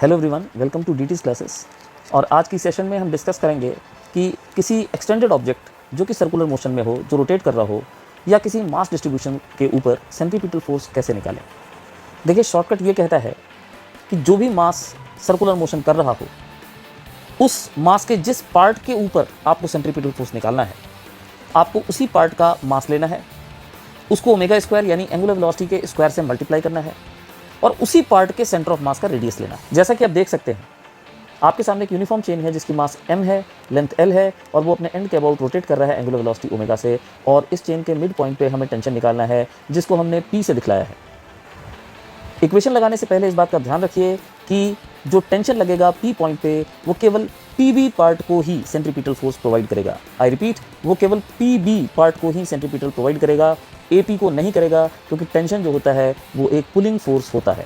Hello everyone, welcome to DTs classes. और आज की सेशन में हम डिस्कस करेंगे कि किसी एक्सटेंडेड ऑब्जेक्ट जो कि सर्कुलर मोशन में हो, जो रोटेट कर रहा हो, या किसी मास डिस्ट्रीब्यूशन के ऊपर सेंट्रीपिटल फोर्स कैसे निकालें। देखिए, शॉर्टकट ये कहता है कि जो भी मास सर्कुलर मोशन कर रहा हो, उस मास के जिस पार्ट के ऊपर आपको सेंट्रीपिटल फोर्स निकालना है, आपको उसी पार्ट का मास लेना है, उसको ओमेगा स्क्वायर यानी एंगुलर वेलोसिटी के स्क्वायर से मल्टीप्लाई करना है और उसी पार्ट के सेंटर ऑफ मास का रेडियस लेना है। जैसा कि आप देख सकते हैं, आपके सामने एक यूनिफॉर्म चेन है जिसकी मास m है, लेंथ l है और वो अपने एंड के अबाउट रोटेट कर रहा है एंगुलर वेलोसिटी ओमेगा से। और इस चेन के मिड पॉइंट पे हमें टेंशन निकालना है, जिसको हमने p से दिखलाया है। इक्वेशन लगाने से पहले इस बात का ध्यान रखिए कि जो टेंशन लगेगा p पॉइंट पे, वो केवल pb पार्ट को ही सेंट्रीपिटल फोर्स प्रोवाइड करेगा। आई रिपीट, वो केवल pb पार्ट को ही सेंट्रीपिटल प्रोवाइड करेगा, AP को नहीं करेगा, क्योंकि टेंशन जो होता है वो एक पुलिंग फोर्स होता है।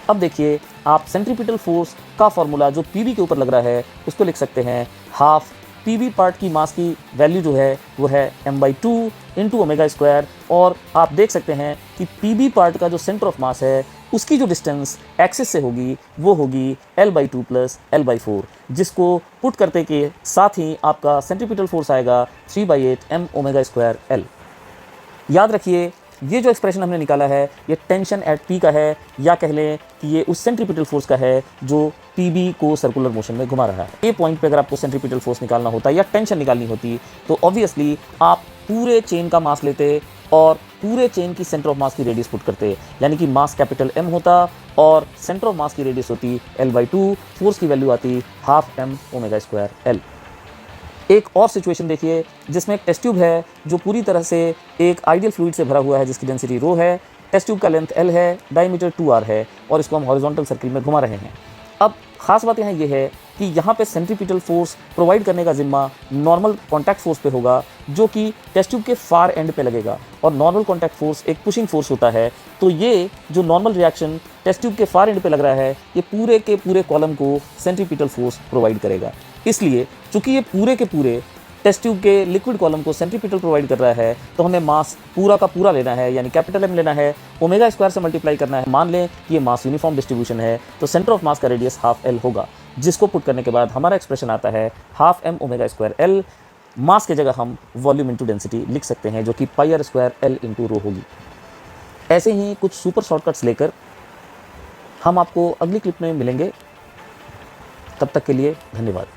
अब देखिए, आप सेंट्रीपिटल फोर्स का फॉर्मूला जो PB के ऊपर लग रहा है उसको लिख सकते हैं हाफ PB पार्ट की मास की वैल्यू जो है वो है m/2 इंटू ओमेगा स्क्वायर। और आप देख सकते हैं कि PB पार्ट का जो सेंटर ऑफ मास है उसकी जो डिस्टेंस एक्सिस से होगी वो होगी l/2 प्लस l/4, जिसको पुट करते के साथ ही आपका सेंट्रीपिटल फोर्स आएगा 3/8 m ओमेगा स्क्वायर l। याद रखिए, ये जो एक्सप्रेशन हमने निकाला है ये टेंशन एट P का है, या कह लें कि ये उस सेंट्रीपिटल फोर्स का है जो PB को सर्कुलर मोशन में घुमा रहा है। ये पॉइंट पे अगर आपको सेंट्रीपिटल फोर्स निकालना होता या टेंशन निकालनी होती तो ऑब्वियसली आप पूरे चेन का मास लेते और पूरे चेन की सेंटर ऑफ मास की रेडियस पुट करते, यानी कि मास कैपिटल M होता और सेंटर ऑफ मास की रेडियस होती l/2, फोर्स की वैल्यू आती half m omega square l। एक और सिचुएशन देखिए जिसमें एक टेस्ट ट्यूब है जो पूरी तरह से एक आइडियल फ्लूइड से भरा हुआ है, जिसकी डेंसिटी रो है। टेस्ट ट्यूब का लेंथ l है, डायमीटर 2r है और इसको हम हॉरिजॉन्टल सर्किल में घुमा रहे हैं। अब खास बात यहाँ ये है कि यहाँ पे सेंट्रीपिटल फोर्स प्रोवाइड करने का जिम्मा नॉर्मल कॉन्टैक्ट फोर्स पे होगा, जो कि टेस्ट ट्यूब के फार एंड पे लगेगा। और नॉर्मल कॉन्टैक्ट फोर्स एक पुशिंग फोर्स होता है, तो ये जो नॉर्मल रिएक्शन टेस्ट ट्यूब के फार एंड पे लग रहा है, ये पूरे के पूरे कॉलम को सेंट्रीपिटल फोर्स प्रोवाइड करेगा। इसलिए चूंकि ये पूरे के पूरे टेस्ट ट्यूब के लिक्विड कॉलम को सेंट्रीपिटल प्रोवाइड कर रहा है, तो हमें मास पूरा का पूरा लेना है, यानी कैपिटल M लेना है, ओमेगा स्क्वायर से मल्टीप्लाई करना है। मान लें कि ये मास यूनिफॉर्म डिस्ट्रीब्यूशन है, तो सेंटर ऑफ मास का रेडियस हाफ l होगा, जिसको पुट करने के बाद हमारा एक्सप्रेशन आता है half m omega square l। मास की जगह हम वॉल्यूम इंटू डेंसिटी लिख सकते हैं, जो कि पाई r square l into rho होगी। ऐसे ही कुछ सुपर शॉर्टकट्स लेकर हम आपको अगली क्लिप में मिलेंगे। तब तक के लिए धन्यवाद।